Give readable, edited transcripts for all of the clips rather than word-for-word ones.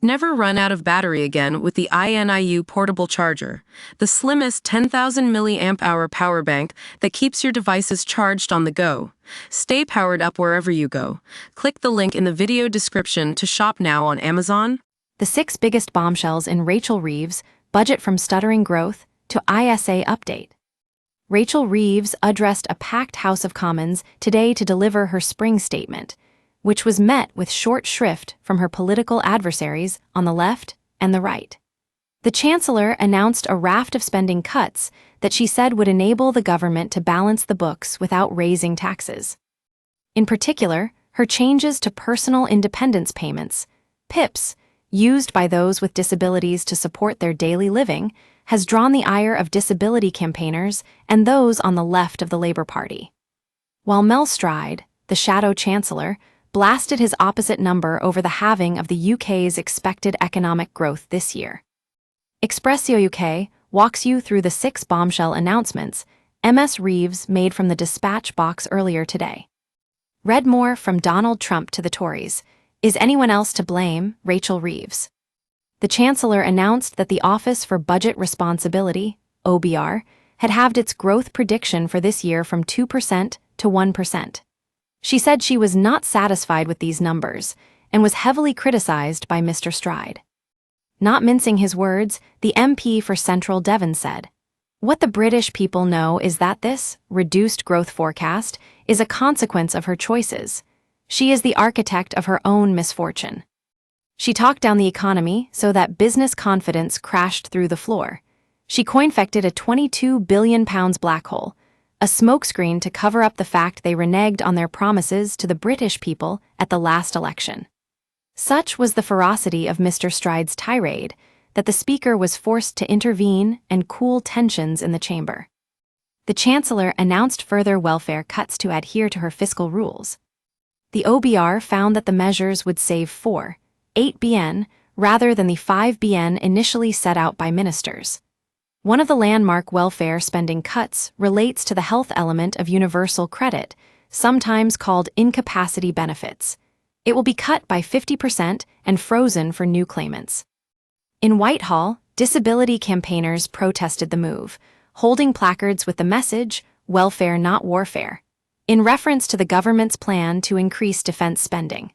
Never run out of battery again with the INIU portable charger, the slimmest 10,000 milliamp hour power bank that keeps your devices charged on the go. Stay powered up wherever you go. Click the link in the video description to shop now on Amazon. The 6 biggest bombshells in Rachel Reeves' budget from stuttering growth to ISA update. Rachel Reeves addressed a packed House of Commons today to deliver her spring statement, which was met with short shrift from her political adversaries on the left and the right. The Chancellor announced a raft of spending cuts that she said would enable the government to balance the books without raising taxes. In particular, her changes to personal independence payments, PIPs, used by those with disabilities to support their daily living, has drawn the ire of disability campaigners and those on the left of the Labour Party. While Mel Stride, the shadow Chancellor, blasted his opposite number over the halving of the UK's expected economic growth this year. Expressio UK walks you through the 6 bombshell announcements Ms. Reeves made from the dispatch box earlier today. Read more from Donald Trump to the Tories. Is anyone else to blame? Rachel Reeves. The Chancellor announced that the Office for Budget Responsibility, OBR, had halved its growth prediction for this year from 2% to 1%. She said she was not satisfied with these numbers and was heavily criticized by Mr. Stride. Not mincing his words, the MP for Central Devon said, "What the British people know is that this reduced growth forecast is a consequence of her choices. She is the architect of her own misfortune." She talked down the economy so that business confidence crashed through the floor. She coinfected a £22 billion black hole, a smokescreen to cover up the fact they reneged on their promises to the British people at the last election. Such was the ferocity of Mr. Stride's tirade that the Speaker was forced to intervene and cool tensions in the chamber. The Chancellor announced further welfare cuts to adhere to her fiscal rules. The OBR found that the measures would save 4.8 bn rather than the 5 bn initially set out by ministers. One of the landmark welfare spending cuts relates to the health element of universal credit, sometimes called incapacity benefits. It will be cut by 50% and frozen for new claimants. In Whitehall, disability campaigners protested the move, holding placards with the message, "Welfare not warfare," in reference to the government's plan to increase defense spending.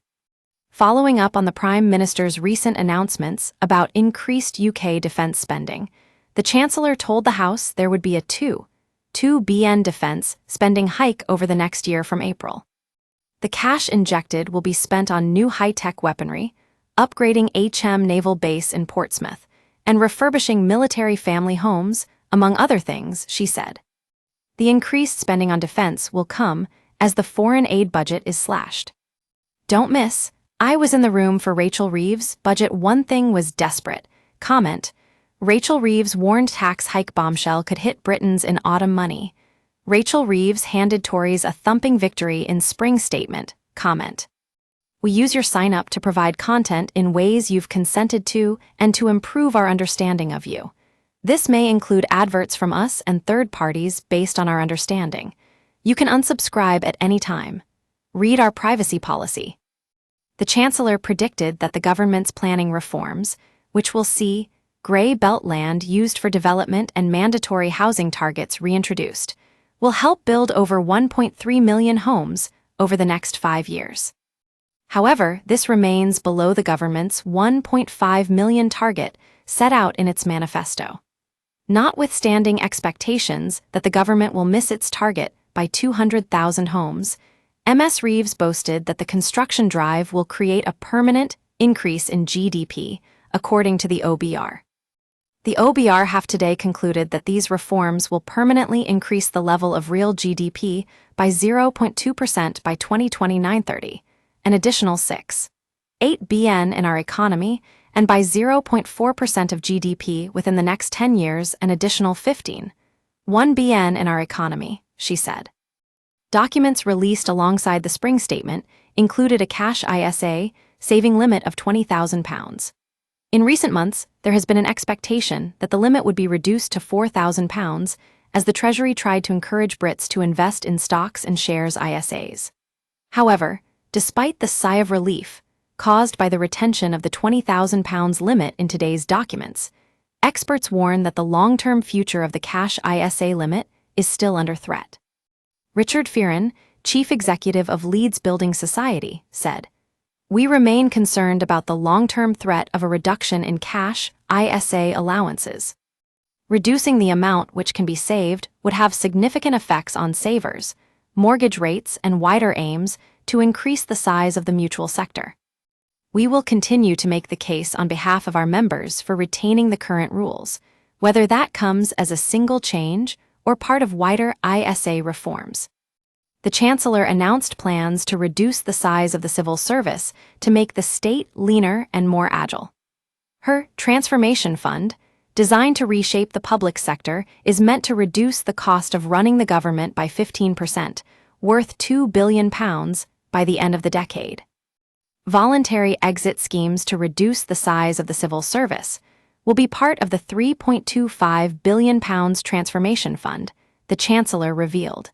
Following up on the Prime Minister's recent announcements about increased UK defense spending, the Chancellor told the House there would be a 2 bn defense spending hike over the next year from April. The cash injected will be spent on new high-tech weaponry, upgrading HM Naval Base in Portsmouth, and refurbishing military family homes, among other things, she said. The increased spending on defense will come as the foreign aid budget is slashed. Don't miss, I was in the room for Rachel Reeves' budget. One thing was desperate. Comment. Rachel Reeves warned tax hike bombshell could hit Britons in autumn money. Rachel Reeves handed Tories a thumping victory in spring statement. Comment. We use your sign-up to provide content in ways you've consented to and to improve our understanding of you. This may include adverts from us and third parties based on our understanding. You can unsubscribe at any time. Read our privacy policy. The Chancellor predicted that the government's planning reforms, which will see grey belt land used for development and mandatory housing targets reintroduced, will help build over 1.3 million homes over the next 5 years. However, this remains below the government's 1.5 million target set out in its manifesto. Notwithstanding expectations that the government will miss its target by 200,000 homes, Ms. Reeves boasted that the construction drive will create a permanent increase in GDP, according to the OBR. The OBR have today concluded that these reforms will permanently increase the level of real GDP by 0.2% by 2029-30, an additional 6.8 bn in our economy, and by 0.4% of GDP within the next 10 years, an additional 15.1 bn in our economy, she said. Documents released alongside the spring statement included a cash ISA saving limit of £20,000. In recent months, there has been an expectation that the limit would be reduced to £4,000 as the Treasury tried to encourage Brits to invest in stocks and shares ISAs. However, despite the sigh of relief, caused by the retention of the £20,000 limit in today's documents. Experts warn that the long-term future of the cash ISA limit is still under threat. Richard Fearon, chief executive of Leeds Building Society, said, "We remain concerned about the long-term threat of a reduction in cash ISA allowances. Reducing the amount which can be saved would have significant effects on savers, mortgage rates, and wider aims to increase the size of the mutual sector. We will continue to make the case on behalf of our members for retaining the current rules, whether that comes as a single change or part of wider ISA reforms." The Chancellor announced plans to reduce the size of the civil service to make the state leaner and more agile. Her Transformation Fund, designed to reshape the public sector, is meant to reduce the cost of running the government by 15%, worth £2 billion by the end of the decade. Voluntary exit schemes to reduce the size of the civil service will be part of the £3.25 billion Transformation Fund, the Chancellor revealed.